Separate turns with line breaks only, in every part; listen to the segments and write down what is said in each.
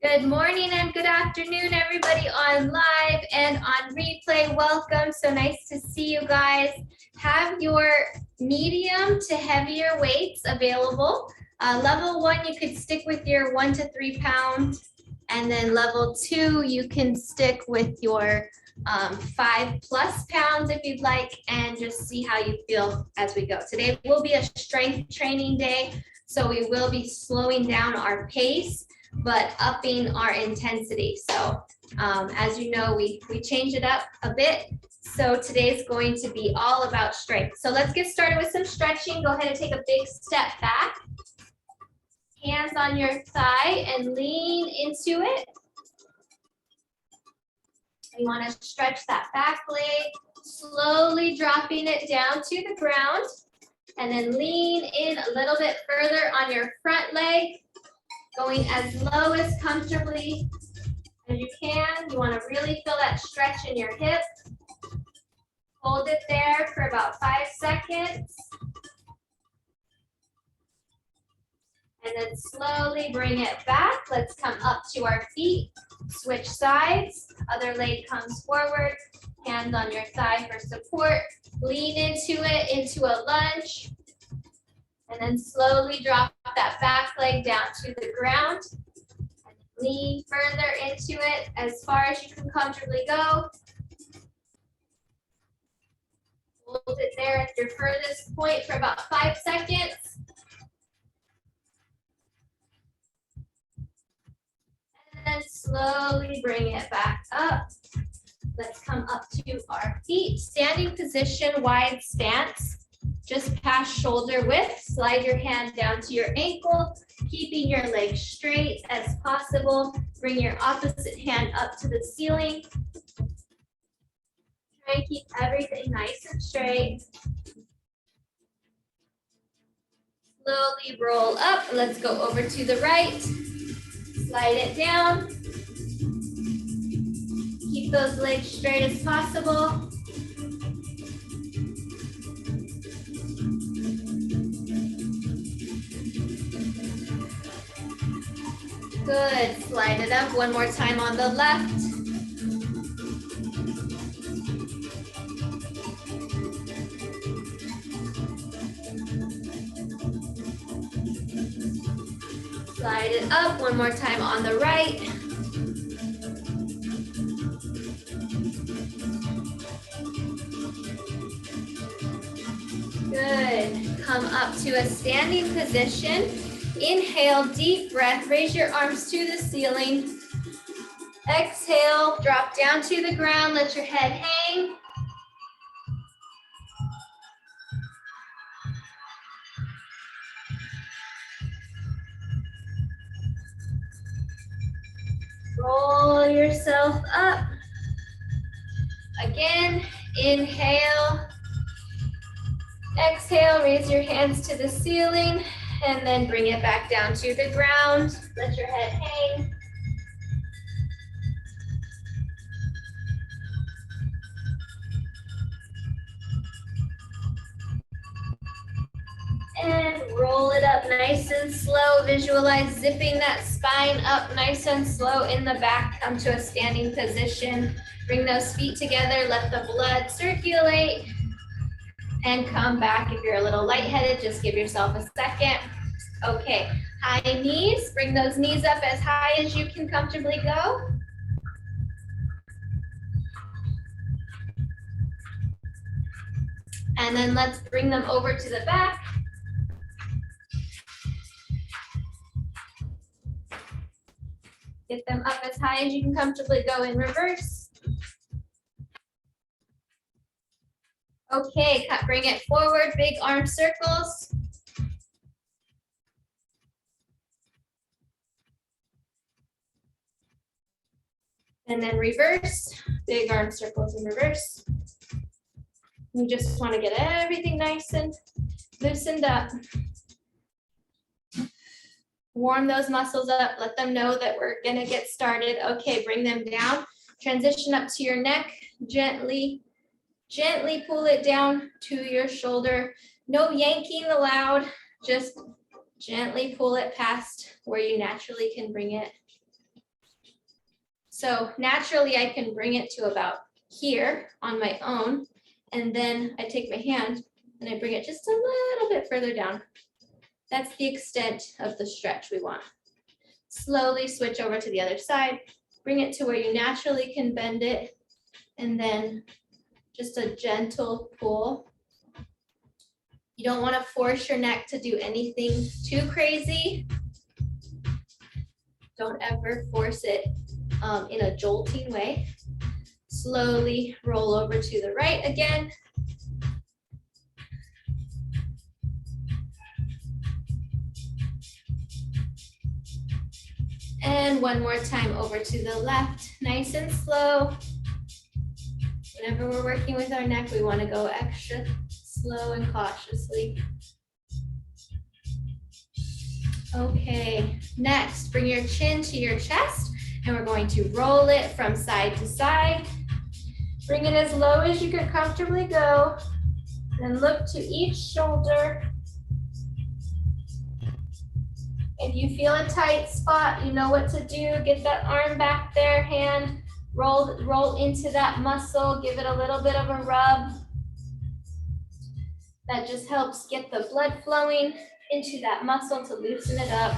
Good morning and good afternoon, everybody on live and on replay. Welcome. So nice to see you guys. Have your medium to heavier weights available. Level 1, you could stick with your 1 to 3 pound. And then level 2, you can stick with your 5+ pounds if you'd like, and just see how you feel as we go. Today will be a strength training day, so we will be slowing down our pace, but upping our intensity. So as you know, we change it up a bit. So today's going to be all about strength. So let's get started with some stretching. Go ahead and take a big step back. Hands on your thigh and lean into it. You want to stretch that back leg, slowly dropping it down to the ground, and then lean in a little bit further on your front leg, going as low as comfortably as you can. You want to really feel that stretch in your hip. Hold it there for about 5 seconds. And then slowly bring it back. Let's come up to our feet. Switch sides. Other leg comes forward. Hands on your thigh for support. Lean into it, into a lunge. And then slowly drop that back leg down to the ground. And lean further into it as far as you can comfortably go. Hold it there at your furthest point for about 5 seconds. And slowly bring it back up. Let's come up to our feet. Standing position, wide stance. Just past shoulder width. Slide your hand down to your ankle, keeping your leg straight as possible. Bring your opposite hand up to the ceiling. Try and keep everything nice and straight. Slowly roll up. Let's go over to the right. Slide it down. Keep those legs straight as possible. Good. Slide it up one more time on the left. Slide it up one more time on the right. Good. Come up to a standing position. Inhale, deep breath. Raise your arms to the ceiling. Exhale, drop down to the ground. Let your head hang. Roll yourself up. Again, inhale. Exhale, raise your hands to the ceiling and then bring it back down to the ground. Let your head hang. And roll it up nice and slow. Visualize zipping that spine up nice and slow in the back. Come to a standing position. Bring those feet together. Let the blood circulate. And come back. If you're a little lightheaded, just give yourself a second. Okay, high knees. Bring those knees up as high as you can comfortably go. And then let's bring them over to the back. Get them up as high as you can comfortably go in reverse. Okay, bring it forward, big arm circles. And then reverse, big arm circles in reverse. You just want to get everything nice and loosened up. Warm those muscles up, let them know that we're gonna get started. Okay, bring them down. Transition up to your neck, gently pull it down to your shoulder. No yanking allowed, just gently pull it past where you naturally can bring it. So naturally I can bring it to about here on my own. And then I take my hand and I bring it just a little bit further down. That's the extent of the stretch we want. Slowly switch over to the other side. Bring it to where you naturally can bend it. And then just a gentle pull. You don't want to force your neck to do anything too crazy. Don't ever force it in a jolting way. Slowly roll over to the right again. And one more time over to the left, nice and slow. Whenever we're working with our neck, we want to go extra slow and cautiously. Okay, next, bring your chin to your chest, and we're going to roll it from side to side. Bring it as low as you can comfortably go, then look to each shoulder. If you feel a tight spot, you know what to do. Get that arm back there, hand, roll into that muscle, give it a little bit of a rub. That just helps get the blood flowing into that muscle to loosen it up.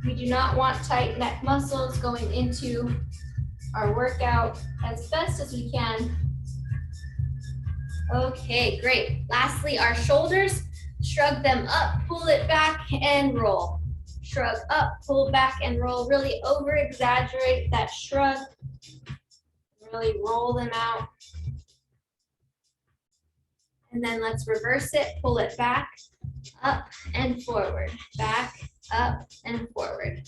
We do not want tight neck muscles going into our workout as best as we can. Okay, great. Lastly, our shoulders. Shrug them up, pull it back, and roll. Shrug up, pull back, and roll. Really over-exaggerate that shrug. Really roll them out. And then let's reverse it, pull it back, up and forward, back, up and forward.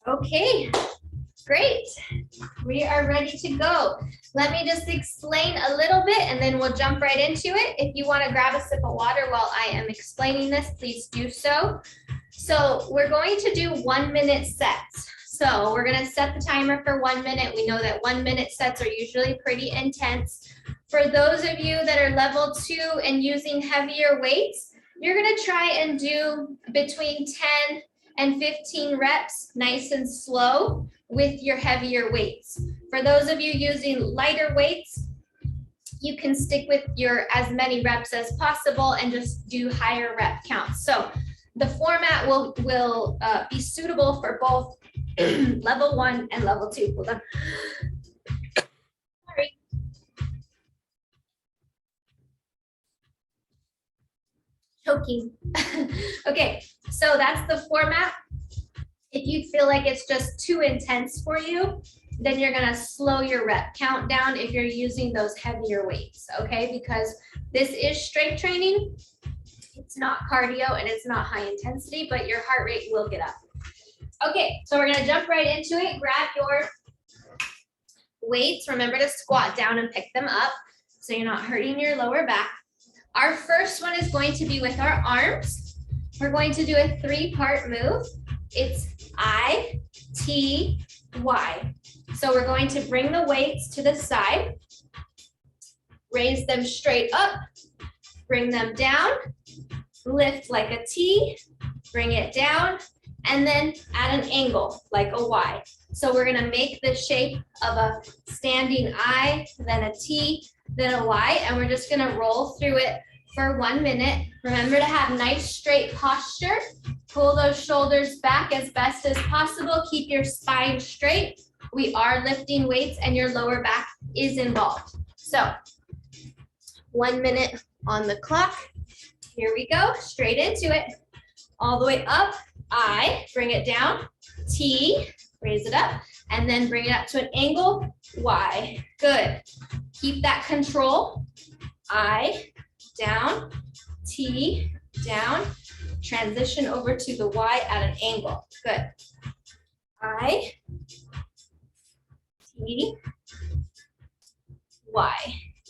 Okay, great. We are ready to go. Let me just explain a little bit and then we'll jump right into it. If you want to grab a sip of water while I am explaining this, please do so. So we're going to do 1 minute sets. So we're going to set the timer for 1 minute. We know that 1 minute sets are usually pretty intense. For those of you that are level 2 and using heavier weights, you're going to try and do between 10 and 15 reps, nice and slow with your heavier weights. For those of you using lighter weights, you can stick with your as many reps as possible and just do higher rep counts. So the format will be suitable for both level 1 and level 2. Hold on. Sorry. Choking. Okay, so that's the format. If you feel like it's just too intense for you, then you're gonna slow your rep count down if you're using those heavier weights, okay? Because this is strength training. It's not cardio and it's not high intensity, but your heart rate will get up. Okay, so we're gonna jump right into it. Grab your weights. Remember to squat down and pick them up so you're not hurting your lower back. Our first one is going to be with our arms. We're going to do a 3-part move. It's I, T, Y. So we're going to bring the weights to the side, raise them straight up, bring them down, lift like a T, bring it down, and then at an angle like a Y. So we're gonna make the shape of a standing I, then a T, then a Y, and we're just gonna roll through it for 1 minute. Remember to have nice straight posture. Pull those shoulders back as best as possible. Keep your spine straight. We are lifting weights and your lower back is involved. So 1 minute on the clock. Here we go, straight into it. All the way up, I, bring it down, T, raise it up, and then bring it up to an angle, Y. Good. Keep that control. I, down, T, down, transition over to the Y at an angle. Good. I, T, Y.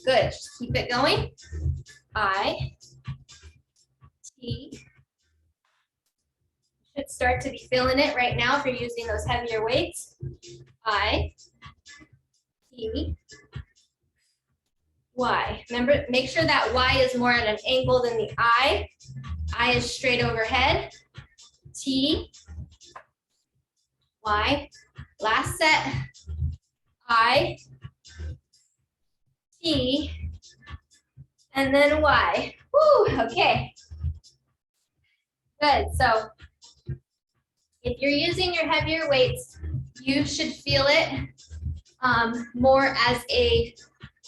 Good. Just keep it going. I, T. Should start to be feeling it right now if you're using those heavier weights. I, T, Y. Remember, make sure that Y is more at an angle than the I. I is straight overhead. T, Y. Last set, I, T, and then Y. Woo, okay. Good, so if you're using your heavier weights, you should feel it more as a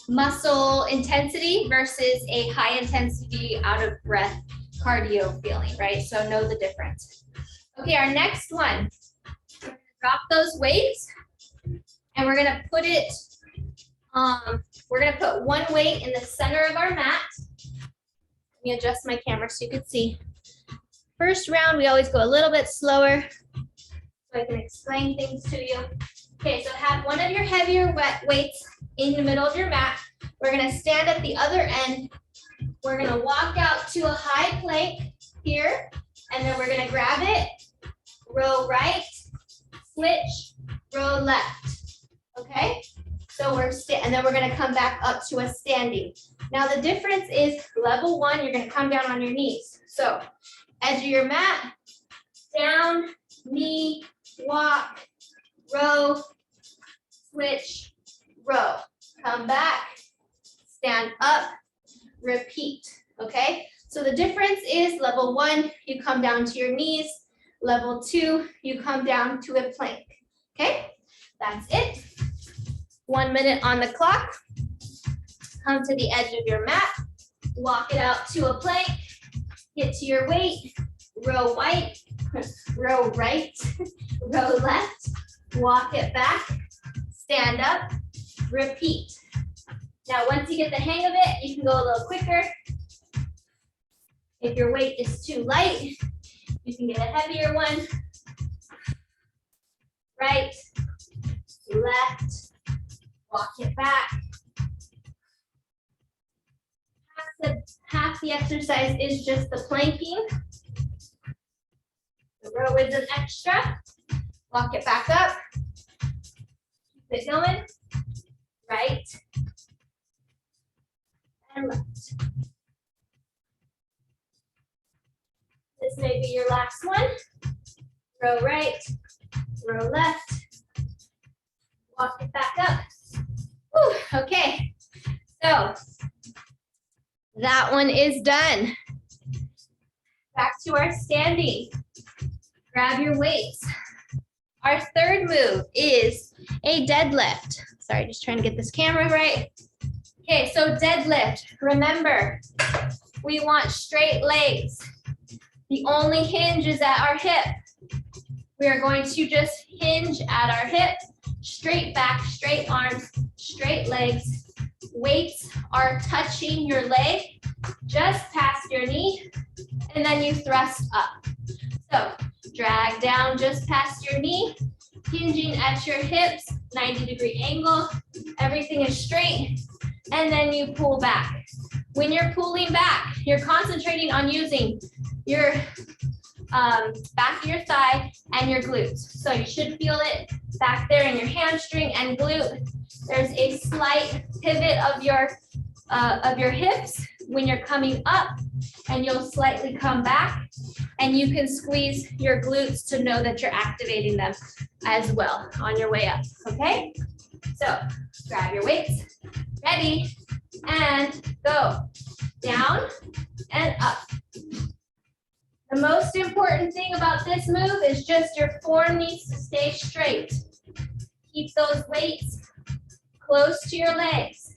muscle intensity versus a high intensity out of breath cardio feeling, right? So know the difference. Okay, our next one, drop those weights and we're gonna put it, we're gonna put one weight in the center of our mat. Let me adjust my camera so you can see. First round, we always go a little bit slower so I can explain things to you. Okay, so have one of your heavier weights in the middle of your mat. We're gonna stand at the other end. We're gonna walk out to a high plank here, and then we're gonna grab it, row right, switch, row left, okay? So and then we're gonna come back up to a standing. Now the difference is level one, you're gonna come down on your knees. So edge of your mat, down, knee, walk, row, switch, row. Come back, stand up, repeat, okay? So the difference is level one, you come down to your knees. Level two, you come down to a plank, okay? That's it. 1 minute on the clock. Come to the edge of your mat, walk it out to a plank, get to your weight, row right, row left, walk it back, stand up, repeat. Now, once you get the hang of it, you can go a little quicker. If your weight is too light, you can get a heavier one. Right, left, walk it back. Half the exercise is just the planking. The row is an extra. Walk it back up. Keep it going. Right and left. This may be your last one. Row right, row left. Walk it back up. Whew, okay, so that one is done. Back to our standing. Grab your weights. Our third move is a deadlift. Sorry, just trying to get this camera right. Okay, so deadlift. Remember, we want straight legs. The only hinge is at our hip. We are going to just hinge at our hip, straight back, straight arms, straight legs. Weights are touching your leg just past your knee, and then you thrust up. So drag down just past your knee, hinging at your hips, 90-degree angle. Everything is straight, and then you pull back. When you're pulling back, you're concentrating on using your back of your thigh and your glutes. So you should feel it back there in your hamstring and glute. There's a slight pivot of your hips when you're coming up, and you'll slightly come back, and you can squeeze your glutes to know that you're activating them as well on your way up, okay? So grab your weights, ready, and go. Down and up. The most important thing about this move is just your form needs to stay straight. Keep those weights close to your legs.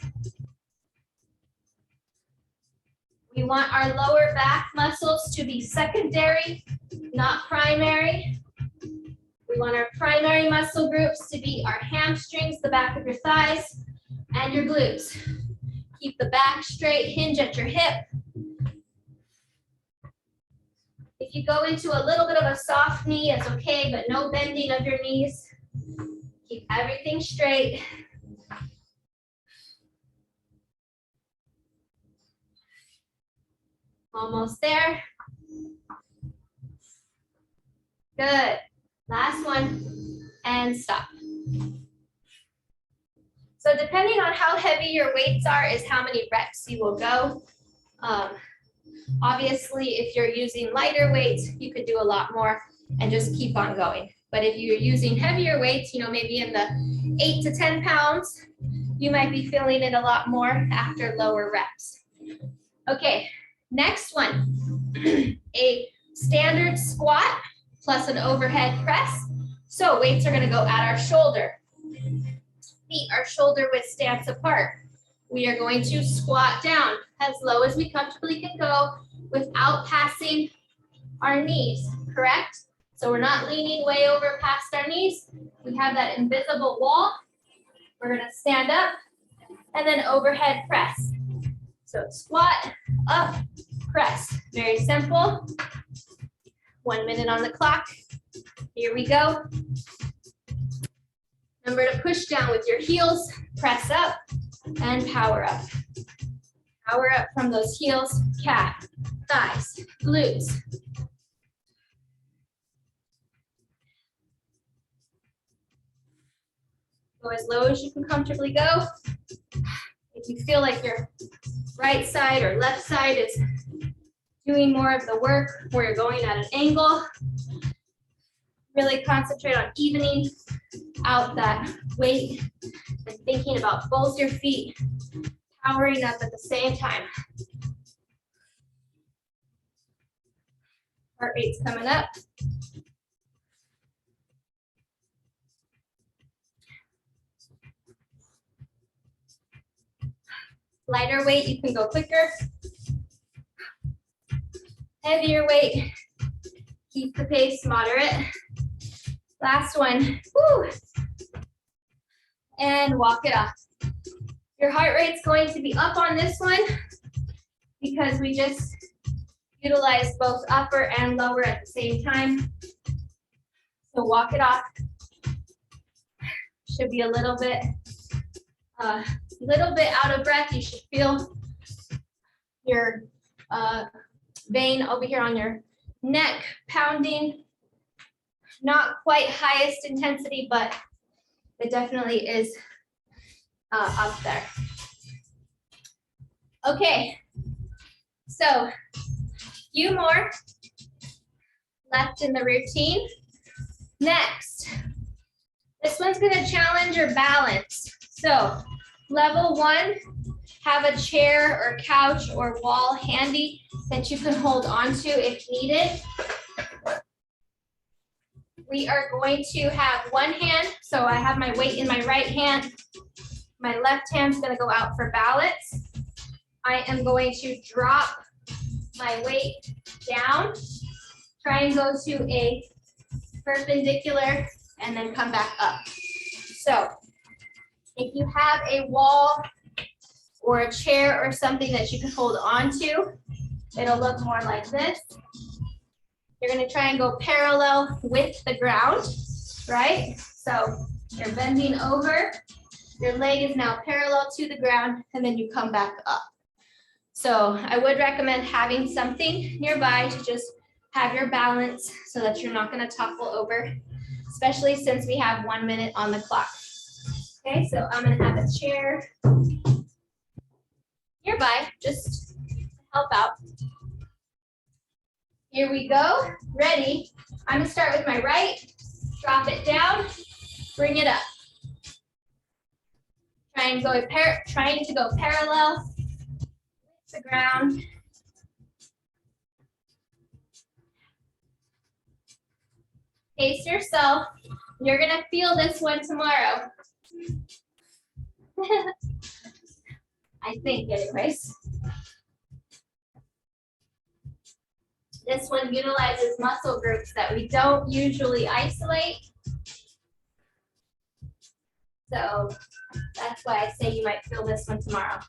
We want our lower back muscles to be secondary, not primary. We want our primary muscle groups to be our hamstrings, the back of your thighs, and your glutes. Keep the back straight, hinge at your hip. If you go into a little bit of a soft knee, it's okay, but no bending of your knees. Keep everything straight. Almost there. Good. Last one, and stop. So depending on how heavy your weights are is how many reps you will go. Obviously, if you're using lighter weights, you could do a lot more. and just keep on going. But if you're using heavier weights, maybe in the 8 to 10 pounds, you might be feeling it a lot more after lower reps. Okay, next one, a standard squat plus an overhead press. So weights are gonna go at our shoulder. Feet are shoulder width stance apart. We are going to squat down as low as we comfortably can go without passing our knees, correct? So we're not leaning way over past our knees. We have that invisible wall. We're gonna stand up and then overhead press. So squat, up, press. Very simple. 1 minute on the clock. Here we go. Remember to push down with your heels, press up, and power up. Power up from those heels, calf, thighs, glutes. Go as low as you can comfortably go. If you feel like your right side or left side is doing more of the work where you're going at an angle, really concentrate on evening out that weight and thinking about both your feet powering up at the same time. Heart rate's coming up. Lighter weight, you can go quicker. Heavier weight, keep the pace moderate. Last one, woo. And walk it off. Your heart rate's going to be up on this one because we just utilized both upper and lower at the same time. So walk it off. Should be a little bit out of breath. You should feel your vein over here on your neck pounding. Not quite highest intensity, but it definitely is up there. Okay, so few more left in the routine. Next, this one's gonna challenge your balance. So level 1, have a chair or couch or wall handy that you can hold onto if needed. We are going to have one hand, so I have my weight in my right hand. My left hand's gonna go out for balance. I am going to drop my weight down, try and go to a perpendicular, and then come back up. So if you have a wall or a chair or something that you can hold on to, it'll look more like this. You're gonna try and go parallel with the ground, right? So you're bending over, your leg is now parallel to the ground, and then you come back up. So I would recommend having something nearby to just have your balance so that you're not gonna topple over, especially since we have 1 minute on the clock. Okay, so I'm gonna have a chair nearby, just to help out. Here we go, ready. I'm gonna start with my right, drop it down, bring it up. Trying to go parallel with the ground. Pace yourself. You're gonna feel this one tomorrow. I think anyways. This one utilizes muscle groups that we don't usually isolate. So that's why I say you might feel this one tomorrow.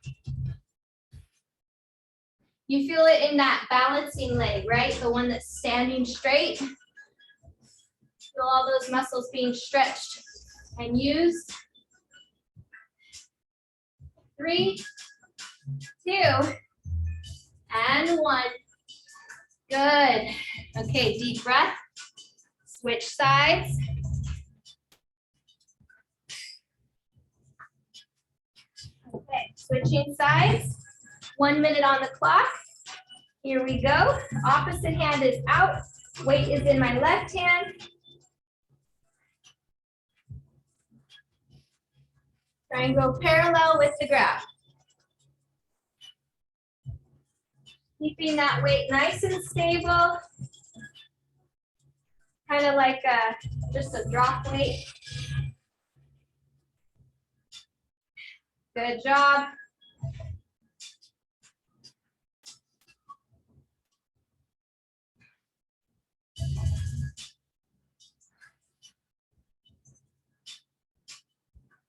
You feel it in that balancing leg, right? The one that's standing straight. Feel all those muscles being stretched and used. 3, 2, and 1. Good. Okay, deep breath. Switch sides. Okay, switching sides. 1 minute on the clock. Here we go. Opposite hand is out. Weight is in my left hand. Try and go parallel with the ground. Keeping that weight nice and stable. Kind of like just a drop weight. Good job.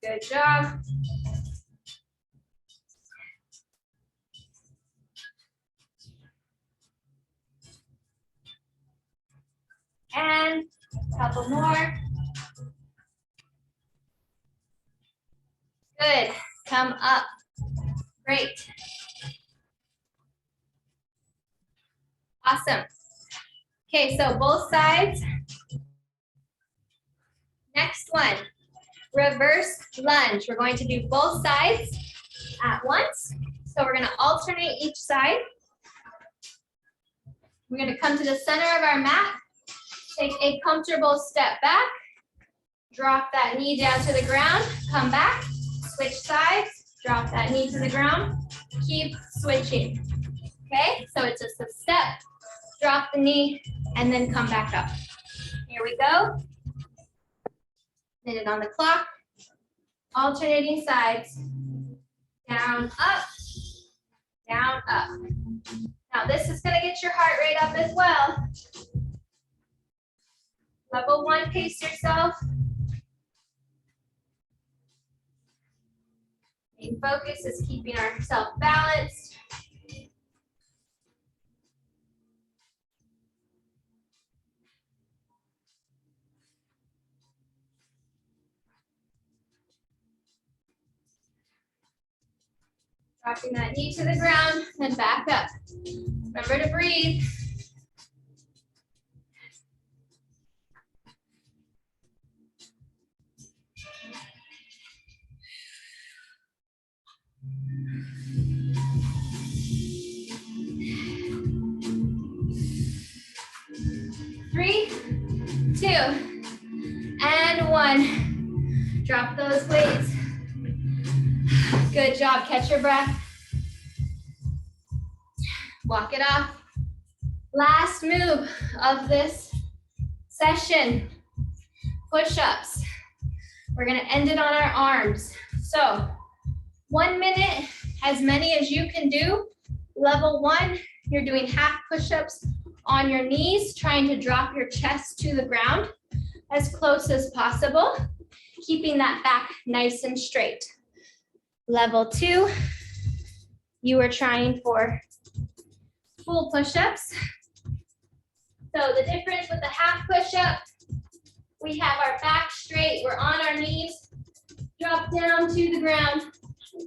Good job. And a couple more. Good. Come up. Great. Awesome. Okay, so both sides. Next one, reverse lunge. We're going to do both sides at once. So we're going to alternate each side. We're going to come to the center of our mat. Take a comfortable step back. Drop that knee down to the ground. Come back. Switch sides. Drop that knee to the ground. Keep switching. Okay, so it's just a step. Drop the knee and then come back up. Here we go. Minute on the clock. Alternating sides. Down, up. Down, up. Now this is going to get your heart rate up as well. Level 1, pace yourself. Main focus is keeping ourselves balanced. Dropping that knee to the ground, then back up. Remember to breathe. Three, 2, and 1. Drop those weights. Good job. Catch your breath. Walk it off. Last move of this session. Push-ups. We're going to end it on our arms. So 1 minute, as many as you can do. Level 1, you're doing half push-ups on your knees, trying to drop your chest to the ground as close as possible, keeping that back nice and straight. Level 2, you are trying for full push-ups. So the difference with the half push-up, we have our back straight, we're on our knees, drop down to the ground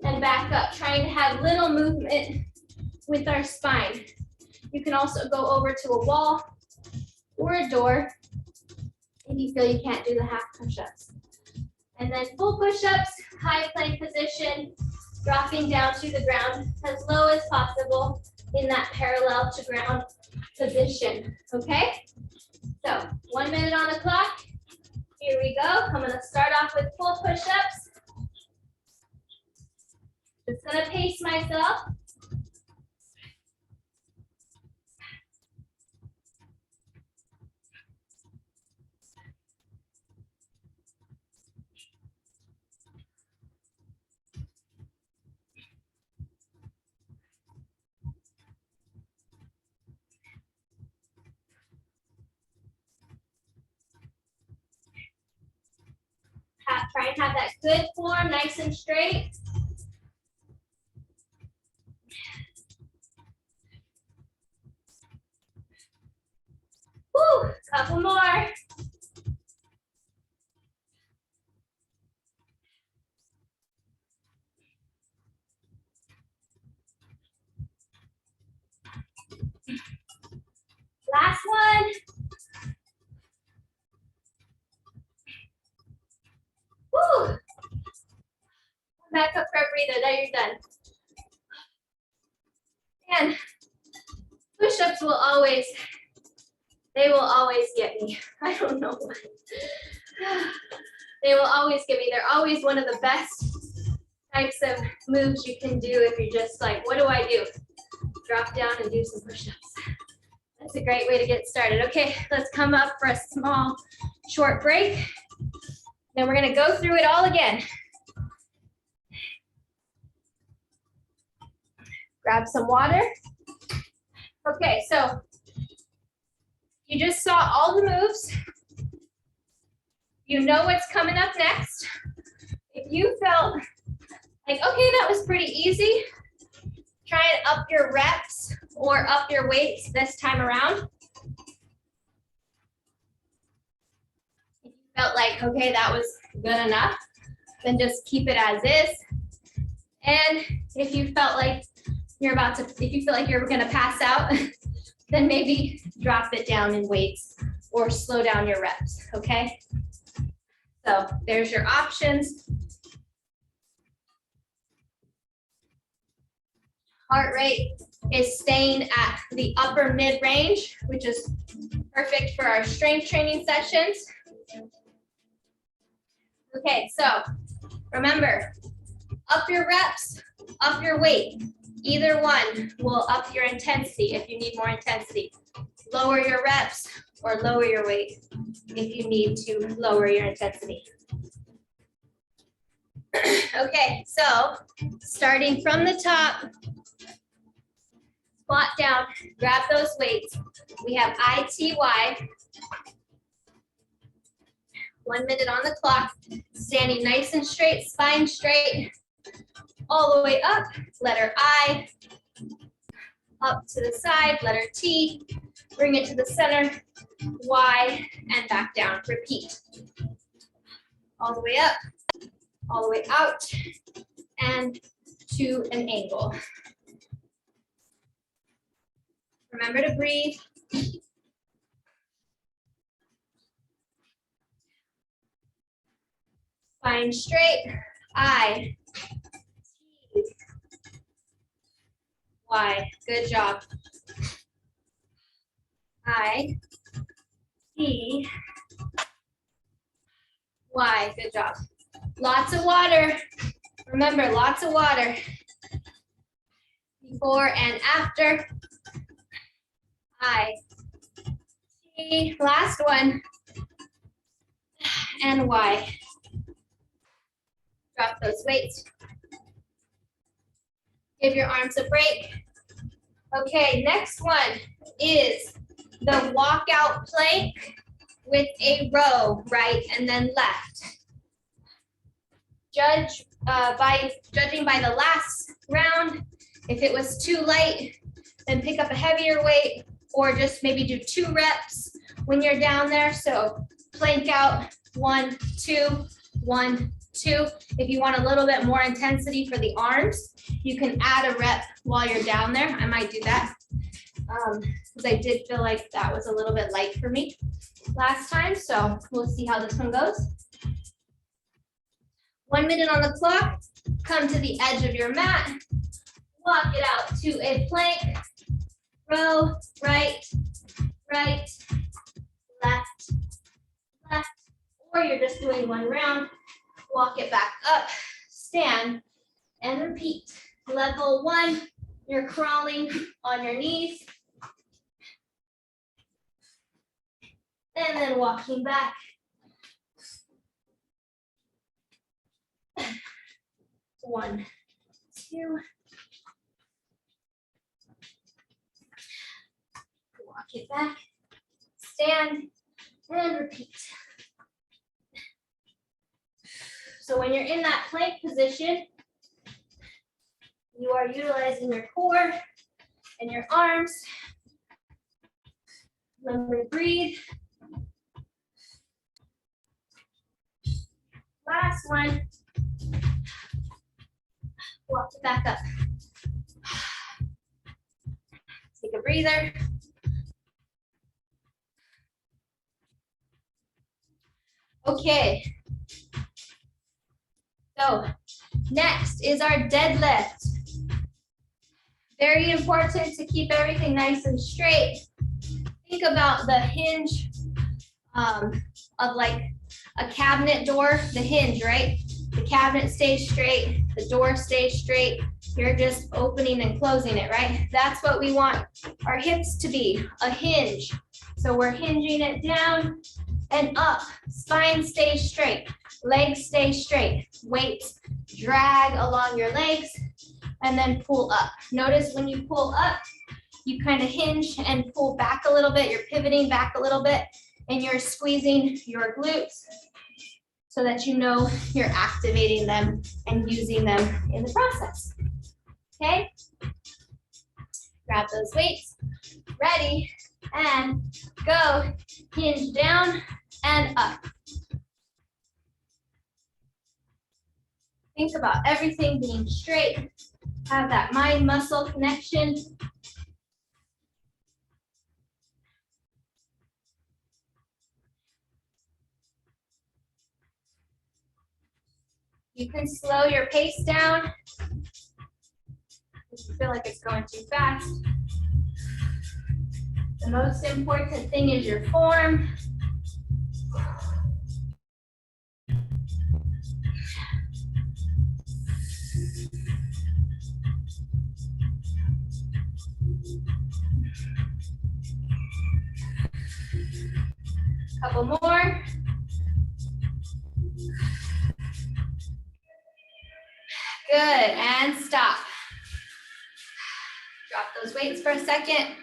and back up, trying to have little movement with our spine. You can also go over to a wall or a door if you feel you can't do the half push-ups. And then full push-ups, high plank position, dropping down to the ground as low as possible in that parallel to ground position, okay? So 1 minute on the clock. Here we go. I'm gonna start off with full push-ups. Just gonna pace myself. Try and have that good form, nice and straight. Woo, couple more. Last one. Woo. Come back up for a breather. There, you're done. And push-ups will always They will always get me. I don't know why. They will always get me. They're always one of the best types of moves you can do if you're just like, what do I do? Drop down and do some push-ups. That's a great way to get started. Okay, let's come up for a small, short break. Then we're gonna go through it all again. Grab some water. Okay, so you just saw all the moves. You know what's coming up next. If you felt like, okay, that was pretty easy, try and up your reps or up your weights this time around. If you felt like, okay, that was good enough, then just keep it as is. And if you felt like if you feel like you're gonna pass out, then maybe drop it down in weights or slow down your reps, okay? So there's your options. Heart rate is staying at the upper mid-range, which is perfect for our strength training sessions. Okay, so remember, up your reps, up your weight. Either one will up your intensity if you need more intensity. Lower your reps or lower your weight if you need to lower your intensity. Okay, so starting from the top, squat down, grab those weights. We have ITY. 1 minute on the clock, standing nice and straight, spine straight, all the way up, letter I, up to the side, letter T, bring it to the center, Y, and back down. Repeat. All the way up, all the way out, and to an angle. Remember to breathe. Spine straight, I, T, Y, good job. I, T, Y, good job. Lots of water. Remember, lots of water. Before and after. I, T, last one. And Y. Drop those weights. Give your arms a break. Okay, next one is the walkout plank with a row, right and then left. Judging by the last round, if it was too light, then pick up a heavier weight or just maybe do 2 reps when you're down there. So plank out, 1, 2, 1, 2. If you want a little bit more intensity for the arms, you can add a rep while you're down there. I might do that because I did feel like that was a little bit light for me last time. So we'll see how this one goes. 1 minute on the clock. Come to the edge of your mat. Walk it out to a plank. Row, right, right, left, left. Or you're just doing 1 round. Walk it back up, stand, and repeat. Level 1, you're crawling on your knees. And then walking back. One, 2. Walk it back, stand, and repeat. So when you're in that plank position, you are utilizing your core and your arms. Remember to breathe. Last one. Walk it back up. Take a breather. Okay. So next is our deadlift. Very important to keep everything nice and straight. Think about the hinge of like a cabinet door, the hinge, right? The cabinet stays straight, the door stays straight. You're just opening and closing it, right? That's what we want our hips to be, a hinge. So we're hinging it down and up. Spine stays straight, legs stay straight. Weights drag along your legs and then pull up. Notice when you pull up, you kind of hinge and pull back a little bit. You're pivoting back a little bit and you're squeezing your glutes so that you know you're activating them and using them in the process. Okay? Grab those weights, ready, and go. Hinge down and up. Think about everything being straight. Have that mind-muscle connection. You can slow your pace down if you feel like it's going too fast. The most important thing is your form. Couple more. Good, and stop. Drop those weights for a second,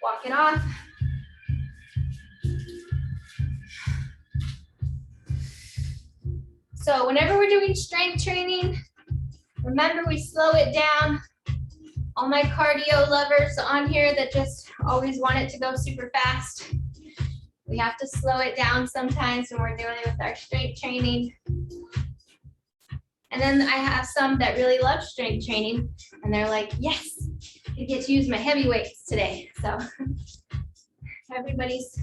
walk it off. So whenever we're doing strength training, remember we slow it down. All my cardio lovers on here that just always want it to go super fast. We have to slow it down sometimes when we're dealing with our strength training. And then I have some that really love strength training and they're like, yes, I get to use my heavy weights today. So everybody's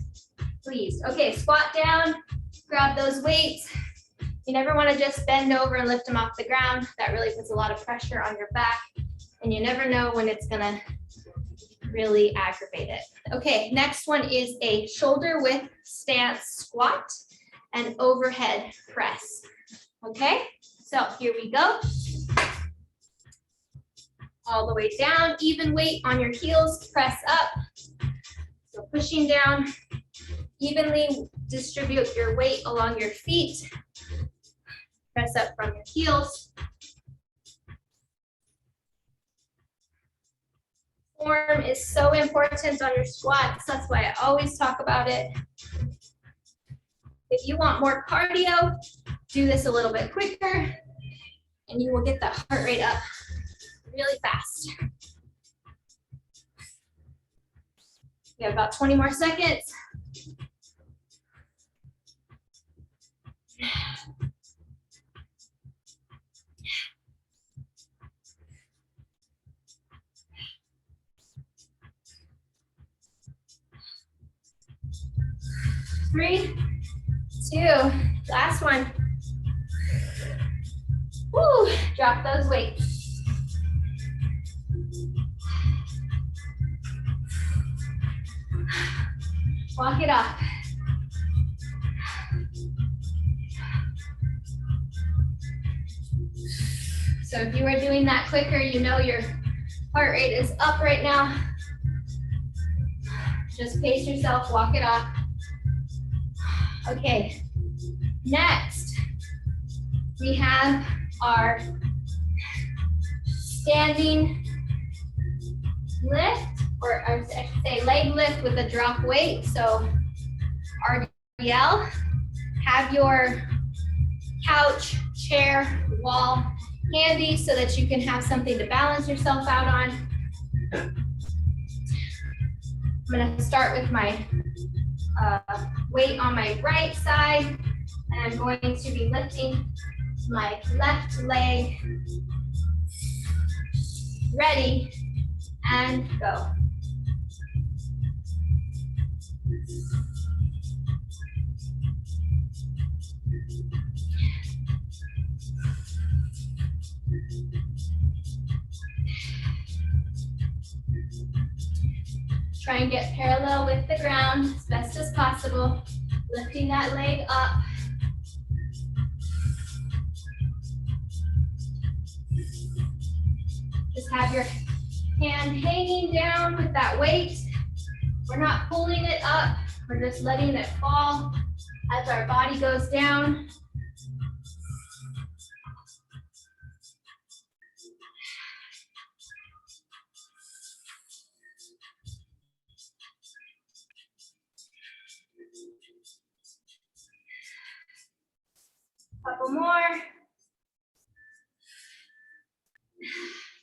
pleased. Okay, squat down, grab those weights. You never want to just bend over and lift them off the ground. That really puts a lot of pressure on your back and you never know when it's gonna really aggravate it. Okay, next one is a shoulder width stance squat and overhead press. Okay, so here we go. All the way down, even weight on your heels, press up. So pushing down, evenly distribute your weight along your feet. Press up from your heels. Form is so important on your squats. That's why I always talk about it. If you want more cardio, do this a little bit quicker and you will get that heart rate up really fast. We have about 20 more seconds. Three, two, last one. Woo, drop those weights. Walk it off. So if you are doing that quicker, you know your heart rate is up right now. Just pace yourself, walk it off. Okay, next we have our standing lift, or I should say leg lift with a drop weight. So RDL, have your couch, chair, wall handy so that you can have something to balance yourself out on. I'm gonna start with my weight on my right side, and I'm going to be lifting my left leg. Ready, and go. Try and get parallel with the ground as best as possible. Lifting that leg up. Just have your hand hanging down with that weight. We're not pulling it up. We're just letting it fall as our body goes down. Couple more.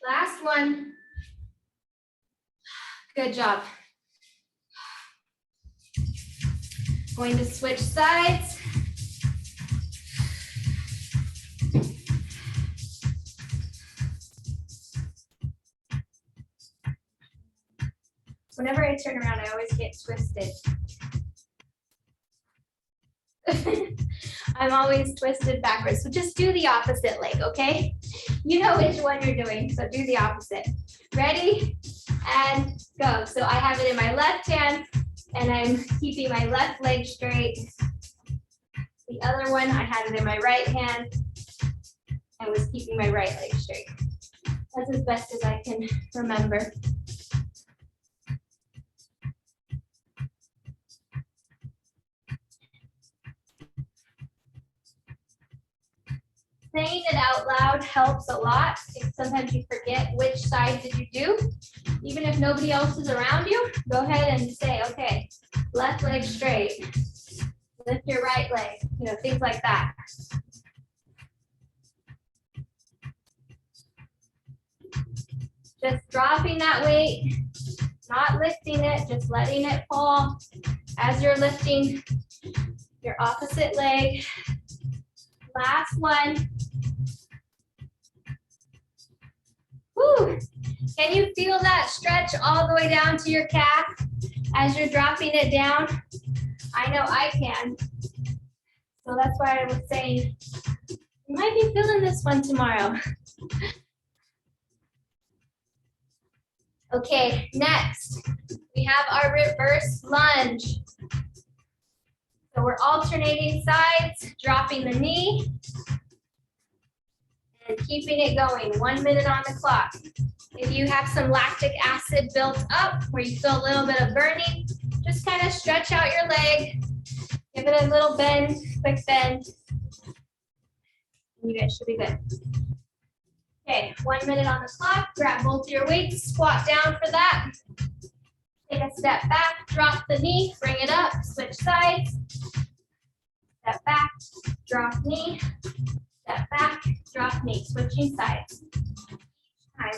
Last one. Good job. Going to switch sides. Whenever I turn around, I always get twisted. I'm always twisted backwards. So just do the opposite leg, okay? You know which one you're doing, so do the opposite. Ready? And go. So I have it in my left hand and I'm keeping my left leg straight. The other one, I had it in my right hand and was keeping my right leg straight. That's as best as I can remember. Saying it out loud helps a lot. Sometimes you forget which side did you do. Even if nobody else is around you, go ahead and say, okay, left leg straight. Lift your right leg, things like that. Just dropping that weight, not lifting it, just letting it fall as you're lifting your opposite leg. Last one. Woo. Can you feel that stretch all the way down to your calf as you're dropping it down? I know I can. So that's why I was saying, you might be feeling this one tomorrow. Okay, next, we have our reverse lunge. So we're alternating sides, dropping the knee, and keeping it going, 1 minute on the clock. If you have some lactic acid built up where you feel a little bit of burning, just kind of stretch out your leg, give it a little bend, quick bend. You guys should be good. Okay, 1 minute on the clock, grab both your weights, squat down for that. Take a step back, drop the knee, bring it up, switch sides. Step back, drop knee, step back, drop knee, switching sides. Time.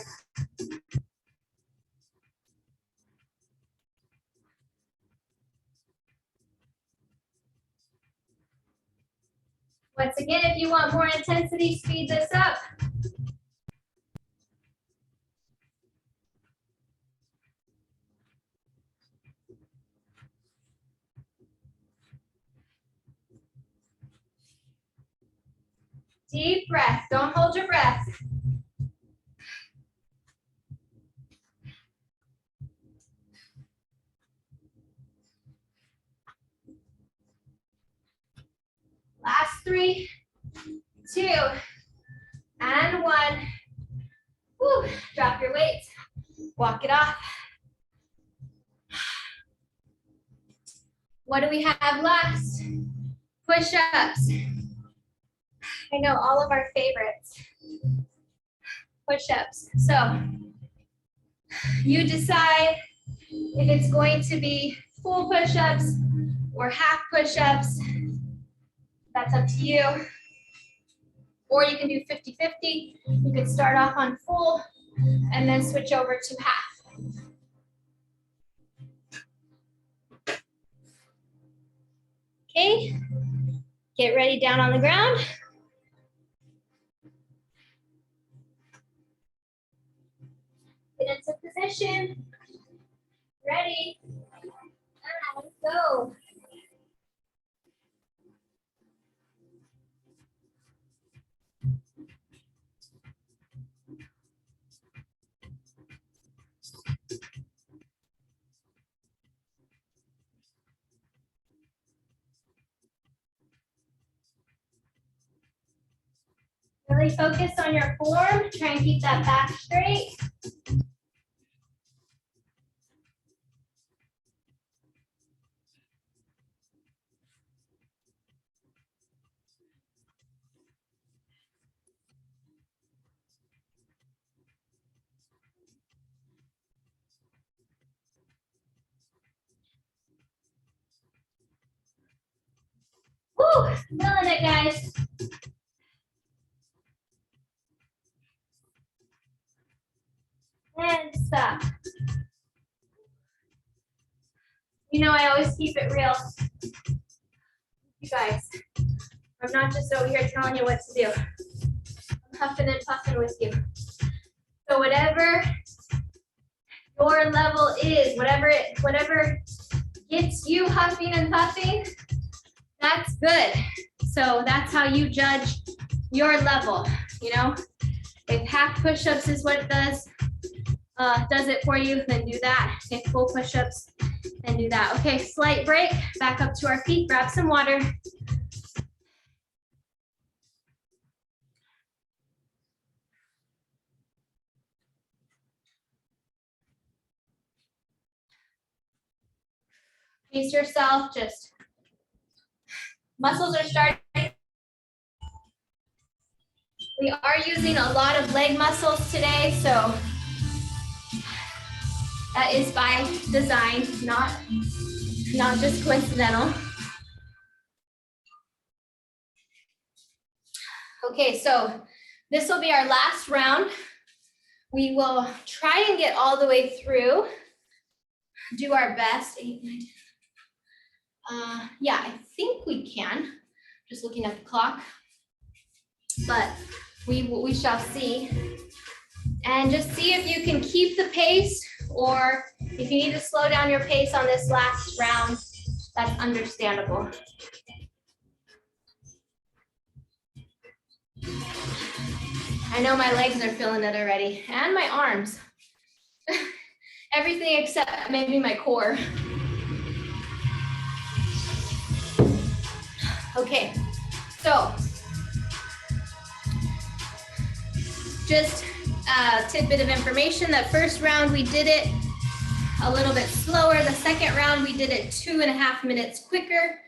Once again, if you want more intensity, speed this up. Deep breath, don't hold your breath. Last 3, 2, and 1. Woo. Drop your weight, walk it off. What do we have last? Push-ups. I know, all of our favorites. Push-ups. So you decide if it's going to be full push-ups or half push-ups. That's up to you. Or you can do 50-50. You could start off on full and then switch over to half. Okay, get ready down on the ground. Get into position. Ready, and go. Really focus on your form. Try and keep that back straight. Woo, feeling it, guys. And stop. You know, I always keep it real. You guys, I'm not just over here telling you what to do. I'm huffing and puffing with you. So whatever your level is, whatever gets you huffing and puffing, that's good. So that's how you judge your level, you know? If hack push-ups is what it does it for you, then do that. If full push-ups, then do that. Okay, slight break, back up to our feet, grab some water. Pace yourself, just muscles are starting. We are using a lot of leg muscles today, so that is by design, not just coincidental. Okay, so this will be our last round. We will try and get all the way through, do our best. 8, 9, 10. Yeah, I think we can. Just looking at the clock, but we shall see. And just see if you can keep the pace, or if you need to slow down your pace on this last round, that's understandable. I know my legs are feeling it already, and my arms. Everything except maybe my core. Okay, so just a tidbit of information. That first round we did it a little bit slower. The second round we did it 2.5 minutes quicker.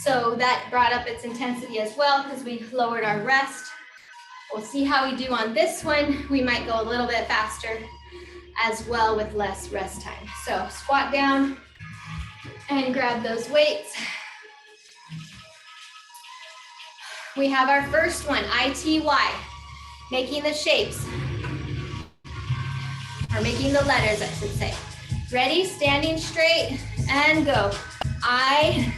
So that brought up its intensity as well because we lowered our rest. We'll see how we do on this one. We might go a little bit faster as well with less rest time. So squat down and grab those weights. We have our first one, ITY, making the shapes, or making the letters, I should say. Ready, standing straight, and go. I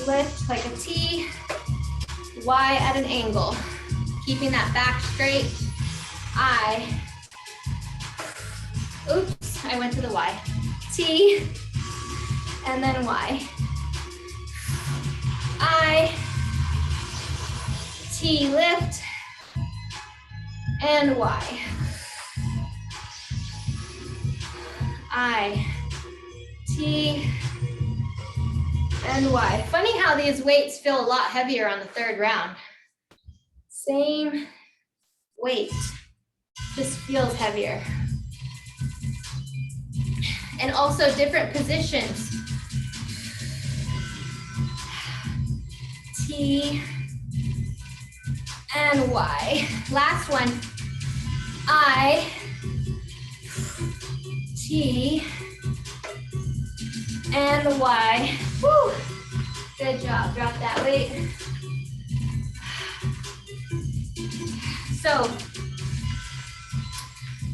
lift like a T, Y at an angle. Keeping that back straight. Oops, I went to the Y. T, and then Y. I, T, lift, and Y. I, T, and Y. Funny how these weights feel a lot heavier on the third round. Same weight, just feels heavier. And also different positions. T and Y. Last one. I, T, and Y. Woo. Good job, drop that weight. So,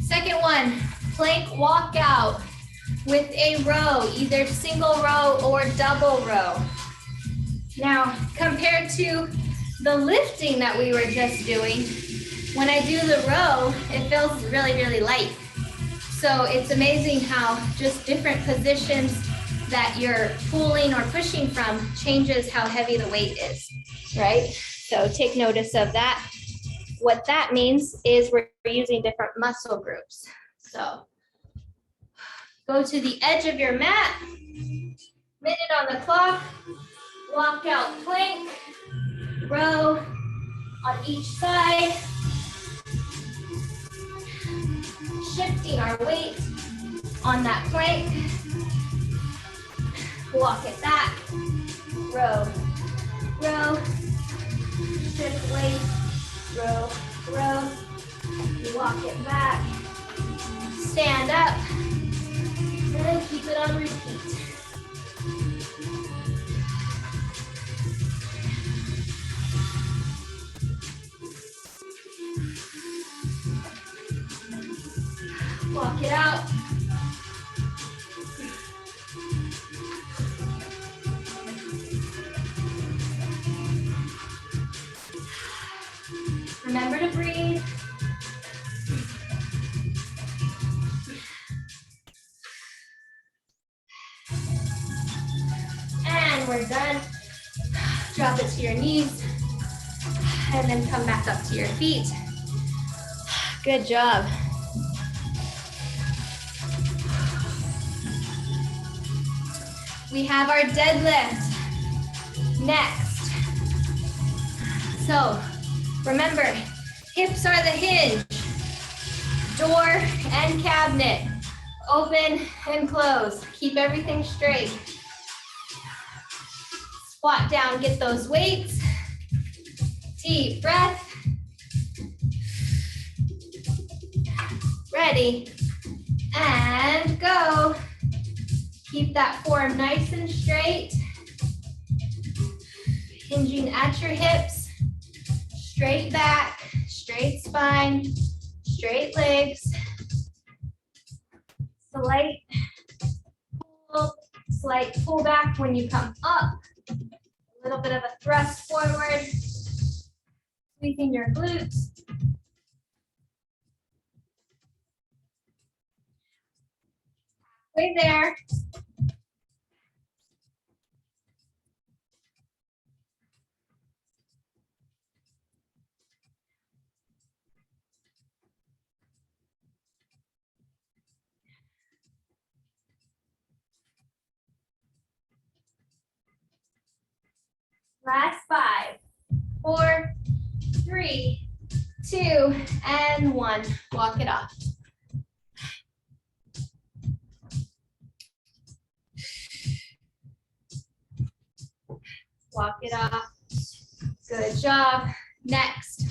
second one, plank walkout with a row, either single row or double row. Now, compared to the lifting that we were just doing, when I do the row, it feels really, really light. So it's amazing how just different positions that you're pulling or pushing from changes how heavy the weight is, right? So take notice of that. What that means is we're using different muscle groups. So go to the edge of your mat, minute on the clock, walk out plank, row, on each side. Shifting our weight on that plank. Walk it back. Row, row. Shift weight. Row, row. Walk it back. Stand up. And keep it on repeat. Walk it out. Remember to breathe. And we're done. Drop it to your knees. And then come back up to your feet. Good job. We have our deadlift next. So remember, hips are the hinge. Door and cabinet. Open and close. Keep everything straight. Squat down, get those weights. Deep breath. Ready. And go. Keep that form nice and straight. Hinging at your hips. Straight back, straight spine, straight legs. Slight pull back when you come up. A little bit of a thrust forward. Squeezing your glutes. Way there. Last 5, 4, 3, 2, and 1. Walk it off. Walk it off. Good job. Next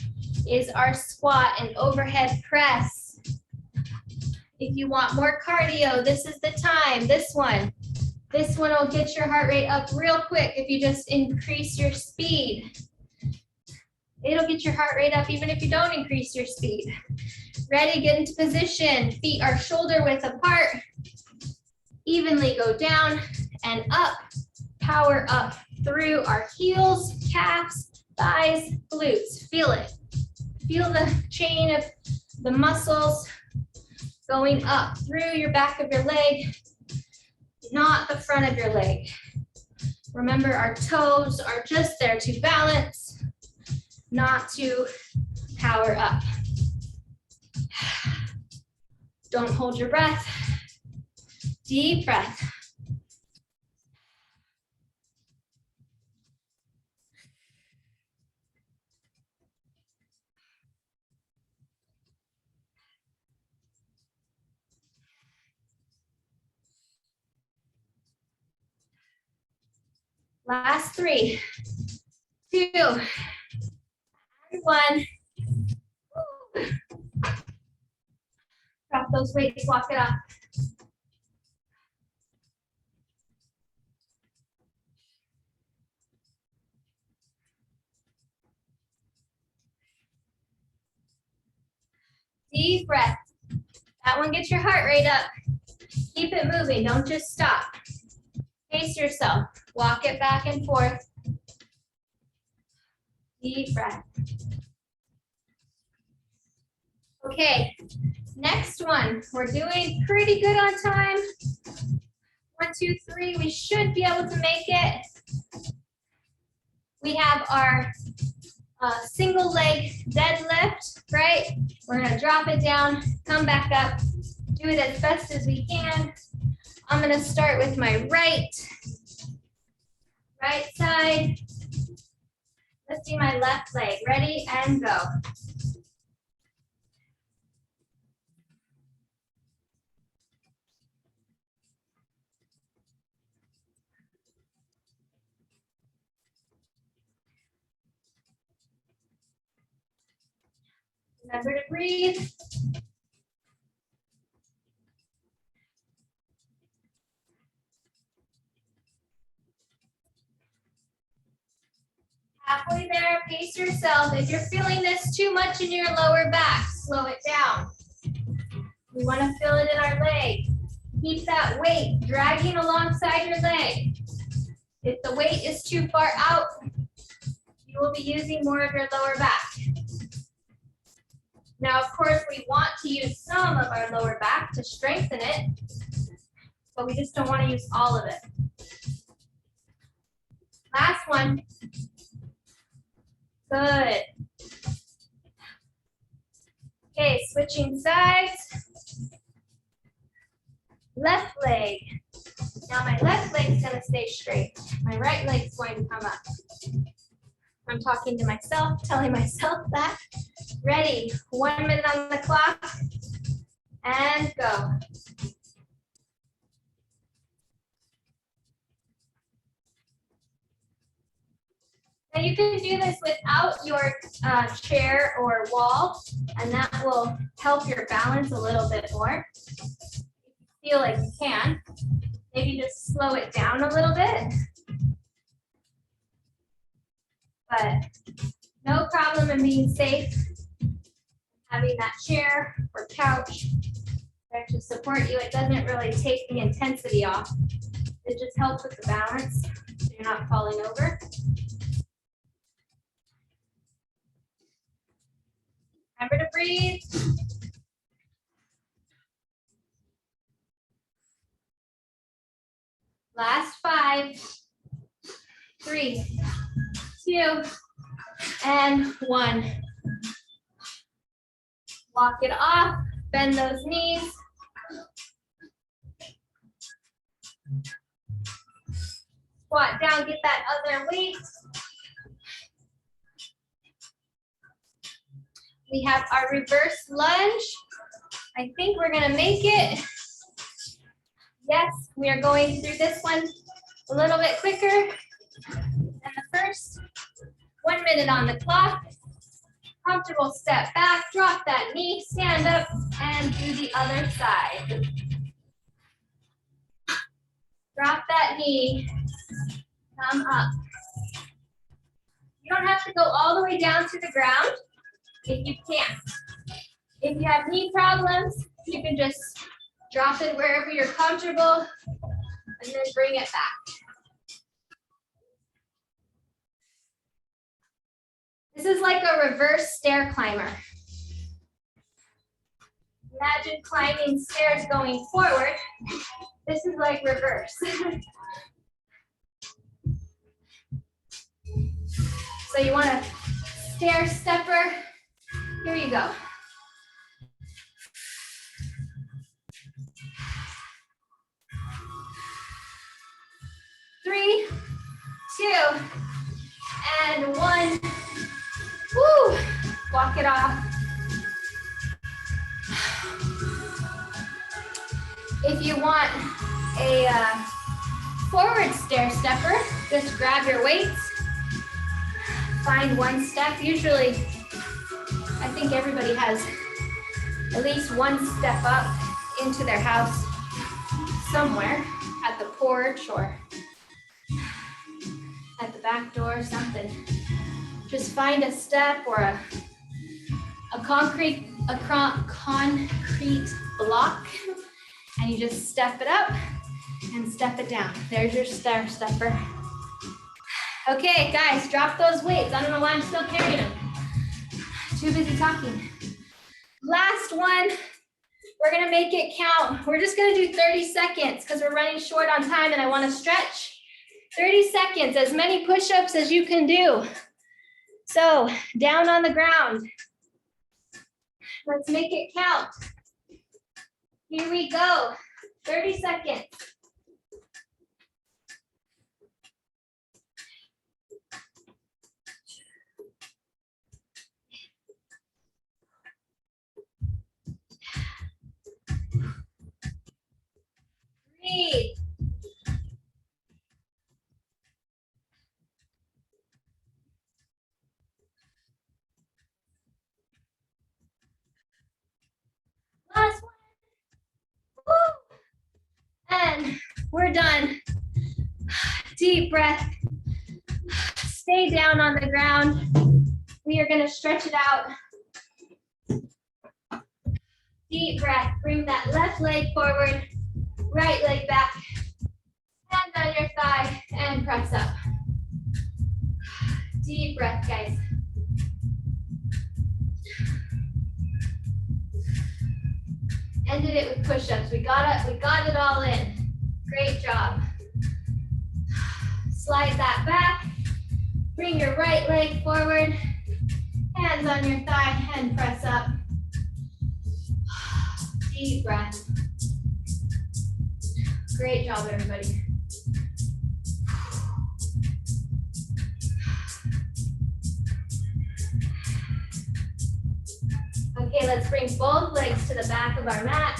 is our squat and overhead press. If you want more cardio, this is the time. This one will get your heart rate up real quick if you just increase your speed. It'll get your heart rate up even if you don't increase your speed. Ready, get into position. Feet are shoulder width apart. Evenly go down and up. Power up through our heels, calves, thighs, glutes. Feel it. Feel the chain of the muscles going up through your back of your leg, not the front of your leg. Remember, our toes are just there to balance, not to power up. Don't hold your breath. Deep breath. Last 3, 2, and 1. Drop those weights, walk it up. Deep breath. That one gets your heart rate up. Keep it moving, don't just stop. Pace yourself. Walk it back and forth. Deep breath. Okay, next one. We're doing pretty good on time. 1, 2, 3. We should be able to make it. We have our single leg deadlift, right? We're gonna drop it down, come back up, do it as best as we can. I'm gonna start with my right side. Lifting my left leg. Ready and go. Remember to breathe. Halfway there, pace yourself. If you're feeling this too much in your lower back, slow it down. We want to feel it in our leg. Keep that weight dragging alongside your leg. If the weight is too far out, you will be using more of your lower back. Now, of course, we want to use some of our lower back to strengthen it, but we just don't want to use all of it. Last one. Good. Okay, switching sides. Left leg. Now my left leg's gonna stay straight. My right leg's going to come up. I'm talking to myself, telling myself that. Ready, 1 minute on the clock, and go. Now you can do this without your chair or wall, and that will help your balance a little bit more. Feel like you can. Maybe just slow it down a little bit. But no problem in being safe. Having that chair or couch there to support you, it doesn't really take the intensity off. It just helps with the balance so you're not falling over. Remember to breathe. Last 5, 3, 2, and 1. Walk it off, bend those knees. Squat down, get that other weight. We have our reverse lunge. I think we're gonna make it. Yes, we are going through this one a little bit quicker than the first. 1 minute on the clock. Comfortable step back, drop that knee, stand up, and do the other side. Drop that knee, come up. You don't have to go all the way down to the ground if you can't. If you have knee problems, you can just drop it wherever you're comfortable and then bring it back. This is like a reverse stair climber. Imagine climbing stairs going forward. This is like reverse. So you want a stair stepper. Here you go. Three, 2, and 1. Woo! Walk it off. If you want a forward stair stepper, just grab your weights. Find one step. Usually, I think everybody has at least one step up into their house somewhere, at the porch or at the back door or something. Just find a step or a concrete block, and you just step it up and step it down. There's your stair stepper. Okay, guys, drop those weights. I don't know why I'm still carrying them. Too busy talking. Last one. We're gonna make it count. We're just gonna do 30 seconds because we're running short on time and I wanna stretch. 30 seconds, as many push-ups as you can do. So, down on the ground. Let's make it count. Here we go, 30 seconds. Last one. Woo. And we're done. Deep breath. Stay down on the ground. We are going to stretch it out. Deep breath. Bring that left leg forward, right leg back. Hand on your thigh and press up. Deep breath, guys. Ended it with push-ups. We got it all in. Great job. Slide that back. Bring your right leg forward. Hands on your thigh and press up. Deep breath. Great job, everybody. Okay, let's bring both legs to the back of our mat.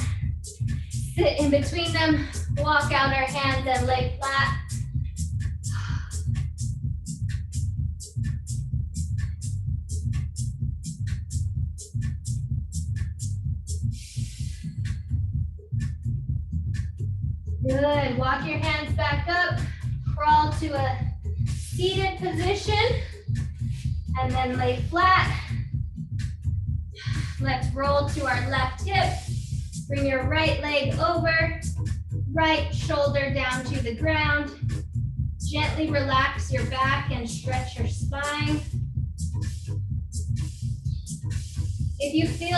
Sit in between them, walk out our hands and lay flat. Good, walk your hands back up, crawl to a seated position, and then lay flat. Let's roll to our left hip. Bring your right leg over, right shoulder down to the ground. Gently relax your back and stretch your spine. If you feel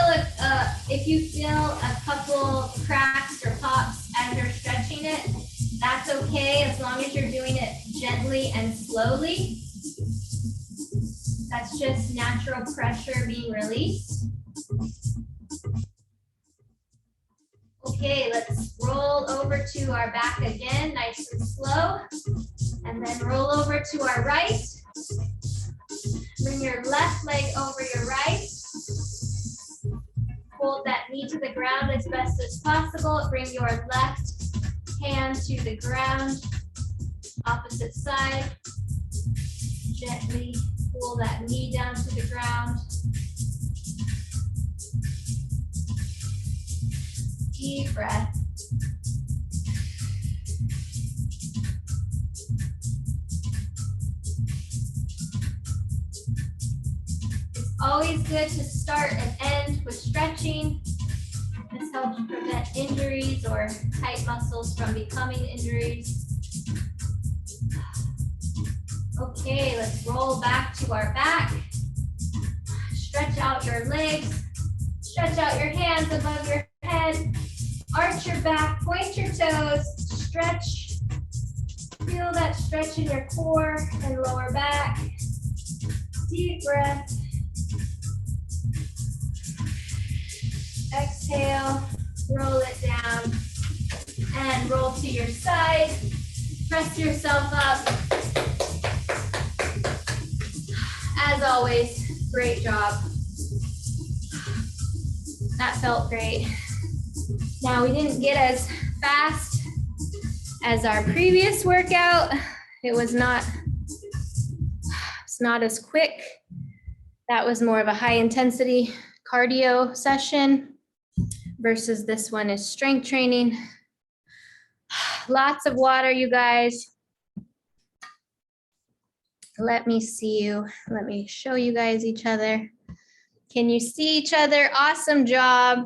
a couple cracks or pops as you're stretching it, that's okay as long as you're doing it gently and slowly. That's just natural pressure being released. Okay, let's roll over to our back again, nice and slow. And then roll over to our right. Bring your left leg over your right. Hold that knee to the ground as best as possible. Bring your left hand to the ground. Opposite side. Gently pull that knee down to the ground. Deep breath. It's always good to start and end with stretching. This helps prevent injuries or tight muscles from becoming injuries. Okay, let's roll back to our back. Stretch out your legs. Stretch out your hands above your head. Arch your back, point your toes, stretch. Feel that stretch in your core and lower back. Deep breath. Exhale, roll it down, and roll to your side. Press yourself up. As always, great job. That felt great. Now, we didn't get as fast as our previous workout. It's not as quick. That was more of a high intensity cardio session versus this one is strength training. Lots of water, you guys. Let me see you. Let me show you guys each other. Can you see each other? Awesome job.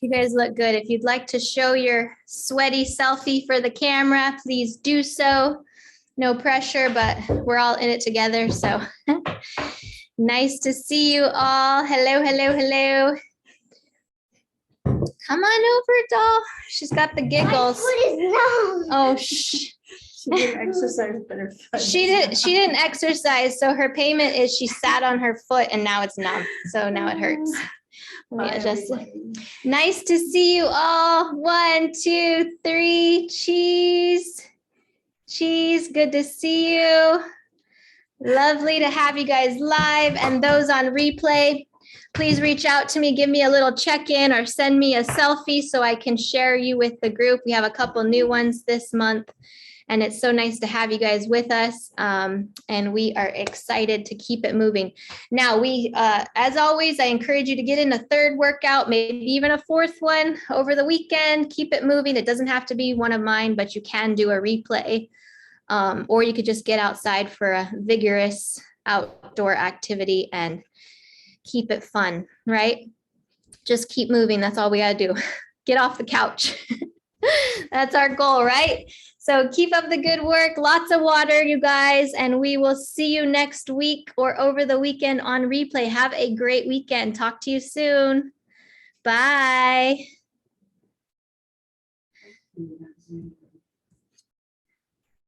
You guys look good. If you'd like to show your sweaty selfie for the camera, please do so. No pressure, but we're all in it together. So nice to see you all. Hello, hello, hello. Come on over, doll. She's got the giggles. Oh, shh.
She didn't exercise, but her foot.
She didn't exercise, so her payment is she sat on her foot and now it's numb. So now it hurts. Nice to see you all. 1, 2, 3. Cheese. Cheese. Good to see you. Lovely to have you guys live, and those on replay, please reach out to me, give me a little check-in or send me a selfie so I can share you with the group. We have a couple new ones this month. And it's so nice to have you guys with us. And we are excited to keep it moving. Now, as always, I encourage you to get in a third workout, maybe even a fourth one over the weekend. Keep it moving. It doesn't have to be one of mine, but you can do a replay. Or you could just get outside for a vigorous outdoor activity and keep it fun, right? Just keep moving. That's all we got to do. Get off the couch. That's our goal, right? So keep up the good work. Lots of water, you guys, and we will see you next week or over the weekend on replay. Have a great weekend. Talk to you soon. Bye.